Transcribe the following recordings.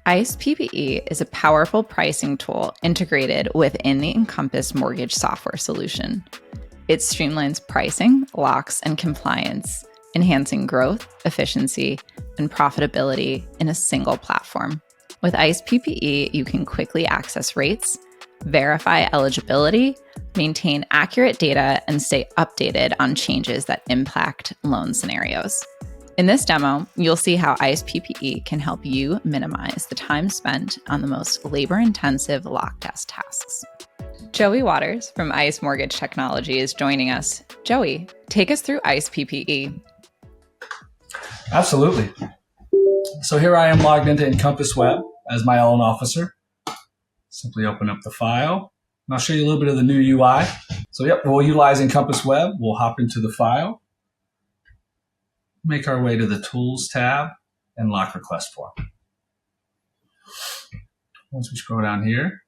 ICE PPE is a powerful pricing tool integrated within the Encompass mortgage software solution. It streamlines pricing, locks, and compliance, enhancing growth, efficiency, and profitability in a single platform. With ICE PPE, you can quickly access rates, verify eligibility, maintain accurate data, and stay updated on changes that impact loan scenarios. In this demo, you'll see how ICE PPE can help you minimize the time spent on the most labor-intensive lock test tasks. Joey Waters from ICE Mortgage Technology is joining us. Joey, take us through ICE PPE. Absolutely. So here I am logged into Encompass Web as my loan officer. Simply open up the file, and I'll show you a little bit of the new UI. So we'll utilize Encompass Web. We'll hop into the file, make our way to the Tools tab, and Lock Request Form. Once we scroll down here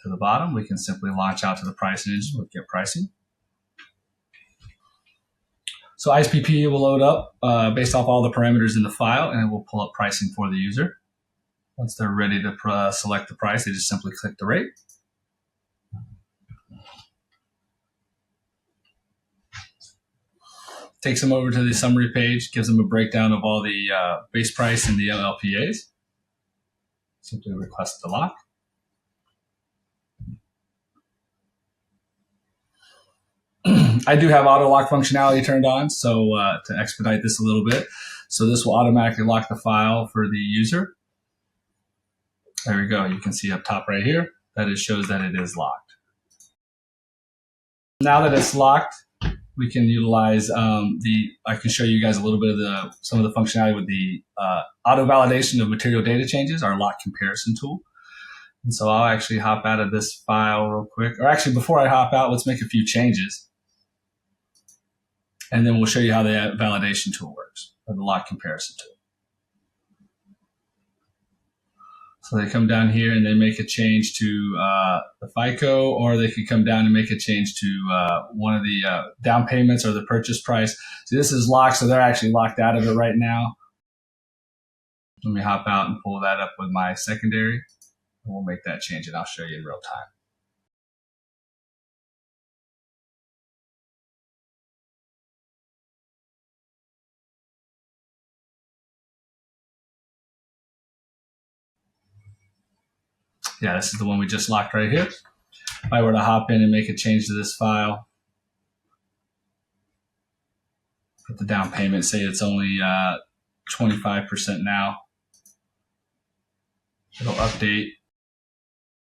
to the bottom, we can simply launch out to the pricing engine with Get Pricing. So ICE PPE will load up based off all the parameters in the file, and it will pull up pricing for the user. Once they're ready to select the price, they just simply click the rate. Takes them over to the summary page, gives them a breakdown of all the base price and the LLPAs. Simply request the lock. I do have auto lock functionality turned on, so to expedite this a little bit. So this will automatically lock the file for the user. There we go. You can see up top right here that it shows that it is locked. Now that it's locked, we can utilize I can show you guys a little bit of some of the functionality with the auto validation of material data changes, our lock comparison tool. And so I'll actually hop out of this file real quick. Or actually, before I hop out, let's make a few changes. And then we'll show you how the validation tool works, or the lock comparison tool. So they come down here and they make a change to the FICO, or they could come down and make a change to one of the down payments or the purchase price. So this is locked, so they're actually locked out of it right now. Let me hop out and pull that up with my secondary, and we'll make that change, and I'll show you in real time. Yeah, this is the one we just locked right here. If I were to hop in and make a change to this file, put the down payment, say it's only 25% now. It'll update.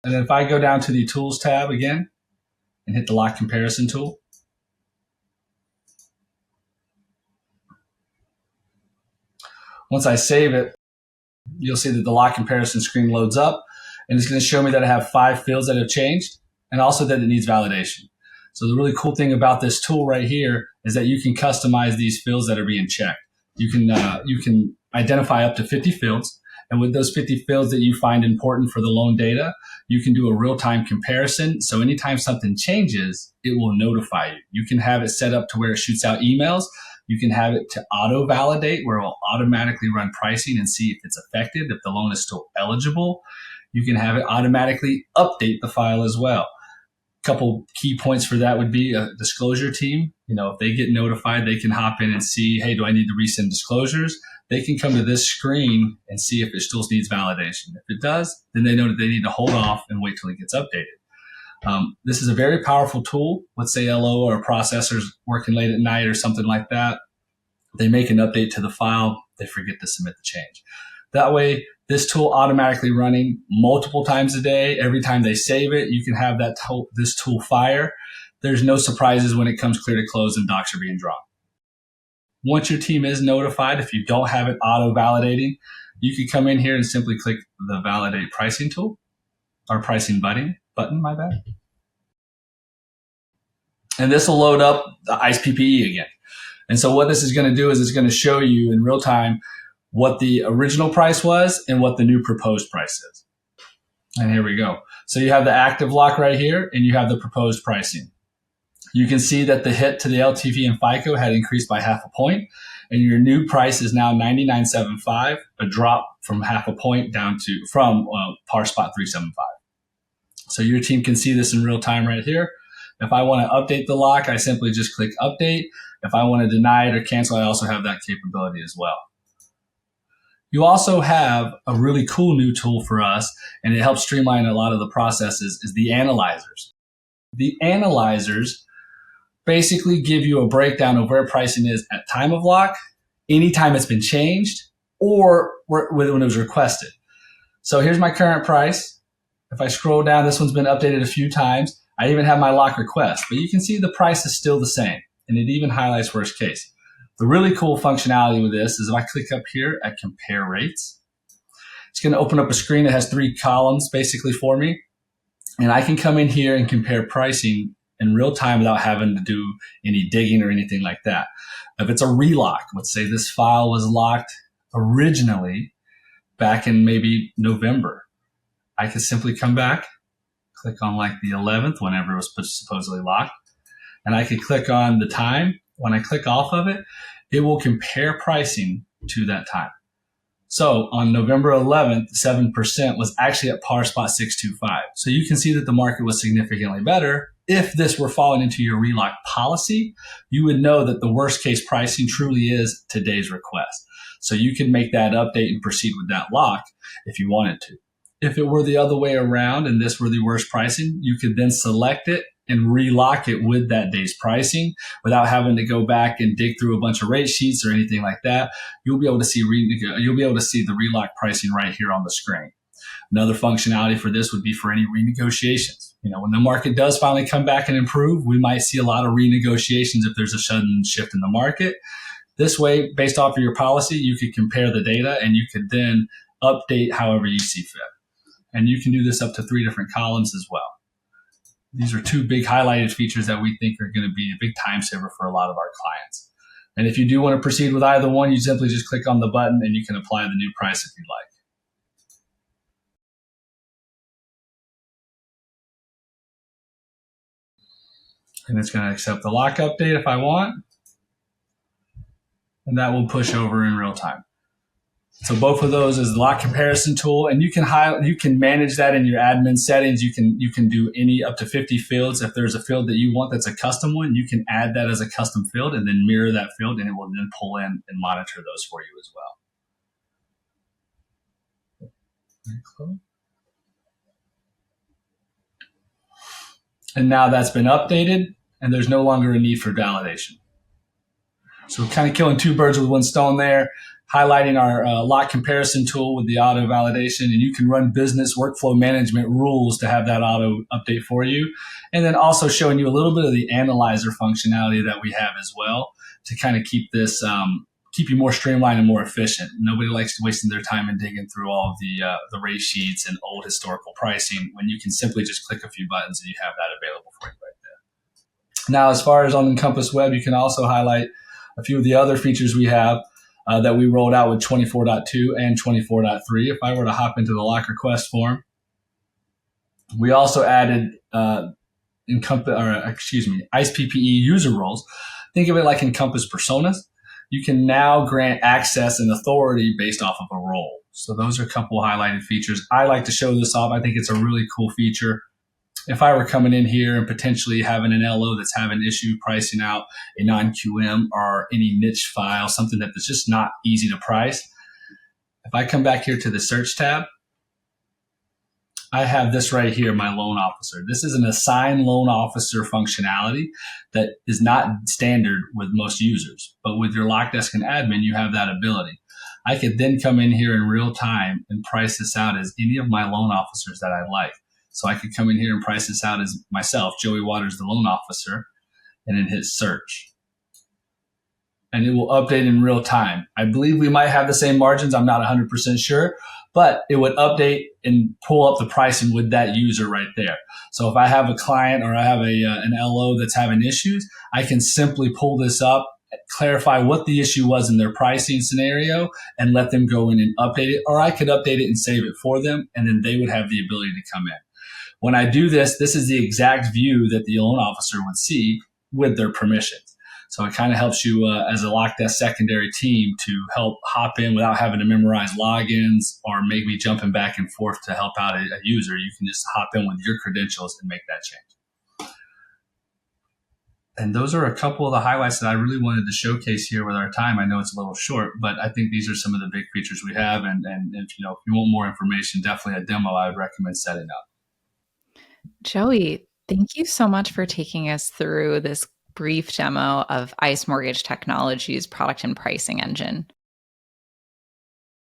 And then if I go down to the Tools tab again and hit the Lock Comparison tool, once I save it, you'll see that the Lock Comparison screen loads up. And it's going to show me that I have 5 fields that have changed, and also that it needs validation. So the really cool thing about this tool right here is that you can customize these fields that are being checked. You can identify up to 50 fields, and with those 50 fields that you find important for the loan data, you can do a real-time comparison. So anytime something changes, it will notify you. You can have it set up to where it shoots out emails. You can have it to auto-validate, where it will automatically run pricing and see if it's effective, if the loan is still eligible. You can have it automatically update the file as well. A couple key points for that would be a disclosure team. If they get notified, they can hop in and see, hey, do I need to resend disclosures? They can come to this screen and see if it still needs validation. If it does, then they know that they need to hold off and wait till it gets updated. This is a very powerful tool. Let's say LO or a processor's working late at night or something like that. They make an update to the file. They forget to submit the change. That way, this tool automatically running multiple times a day. Every time they save it, you can have this tool fire. There's no surprises when it comes clear to close and docs are being drawn. Once your team is notified, if you don't have it auto-validating, you can come in here and simply click the Validate Pricing tool, or Pricing button, my bad. And this will load up the ICE PPE again. And so what this is going to do is it's going to show you in real time what the original price was and what the new proposed price is. And here we go. So you have the active lock right here, and you have the proposed pricing. You can see that the hit to the LTV and FICO had increased by 0.5 point, and your new price is now 99.75, a drop from 0.5 point down to from par spot 375. So your team can see this in real time right here. If I want to update the lock, I simply just click update. If I want to deny it or cancel, I also have that capability as well. You also have a really cool new tool for us, and it helps streamline a lot of the processes, is the analyzers. The analyzers basically give you a breakdown of where pricing is at time of lock, anytime it's been changed, or when it was requested. So here's my current price. If I scroll down, this one's been updated a few times. I even have my lock request, but you can see the price is still the same, and it even highlights worst case. The really cool functionality with this is if I click up here at compare rates, it's going to open up a screen that has 3 columns basically for me. And I can come in here and compare pricing in real time without having to do any digging or anything like that. If it's a relock, let's say this file was locked originally back in maybe November, I could simply come back, click on like the 11th, whenever it was supposedly locked, and I could click on the time. When I click off of it, it will compare pricing to that time. So on November 11th, 7% was actually at par spot 625. So you can see that the market was significantly better. If this were falling into your relock policy, you would know that the worst case pricing truly is today's request. So you can make that update and proceed with that lock if you wanted to. If it were the other way around and this were the worst pricing, you could then select it and relock it with that day's pricing without having to go back and dig through a bunch of rate sheets or anything like that. You'll be able to see the relock pricing right here on the screen. Another functionality for this would be for any renegotiations. When the market does finally come back and improve, we might see a lot of renegotiations if there's a sudden shift in the market. This way, based off of your policy, you could compare the data and you could then update however you see fit. And you can do this up to 3 different columns as well. These are 2 big highlighted features that we think are going to be a big time saver for a lot of our clients. And if you do want to proceed with either one, you simply just click on the button and you can apply the new price if you'd like. And it's going to accept the lock update if I want. And that will push over in real time. So both of those is the lock comparison tool, and you can manage that in your admin settings. You can do any up to 50 fields. If there's a field that you want that's a custom one, you can add that as a custom field and then mirror that field, and it will then pull in and monitor those for you as well. And now that's been updated, and there's no longer a need for validation. So we're kind of killing 2 birds with 1 stone there, highlighting our lock comparison tool with the auto validation, and you can run business workflow management rules to have that auto update for you. And then also showing you a little bit of the analyzer functionality that we have as well to kind of keep this, keep you more streamlined and more efficient. Nobody likes wasting their time and digging through all of the rate sheets and old historical pricing when you can simply just click a few buttons and you have that available for you right there. Now, as far as on Encompass Web, you can also highlight a few of the other features we have that we rolled out with 24.2 and 24.3. If I were to hop into the lock request form, we also added ICE PPE user roles. Think of it like Encompass personas. You can now grant access and authority based off of a role. So those are a couple of highlighted features. I like to show this off. I think it's a really cool feature. If I were coming in here and potentially having an LO that's having issue pricing out a non-QM or any niche file, something that's just not easy to price, if I come back here to the search tab, I have this right here, my loan officer. This is an assign loan officer functionality that is not standard with most users, but with your Lockdesk and admin, you have that ability. I could then come in here in real time and price this out as any of my loan officers that I like. So I could come in here and price this out as myself, Joey Waters, the loan officer, and then hit search. And it will update in real time. I believe we might have the same margins. I'm not 100% sure, but it would update and pull up the pricing with that user right there. So if I have a client or I have an LO that's having issues, I can simply pull this up, clarify what the issue was in their pricing scenario, and let them go in and update it. Or I could update it and save it for them, and then they would have the ability to come in. When I do this, this is the exact view that the loan officer would see with their permissions. So it kind of helps you as a lock desk secondary team to help hop in without having to memorize logins or maybe jumping back and forth to help out a user. You can just hop in with your credentials and make that change. And those are a couple of the highlights that I really wanted to showcase here with our time. I know it's a little short, but I think these are some of the big features we have. And if you want more information, definitely a demo I would recommend setting up. Joey, thank you so much for taking us through this brief demo of ICE Mortgage Technology's product and pricing engine.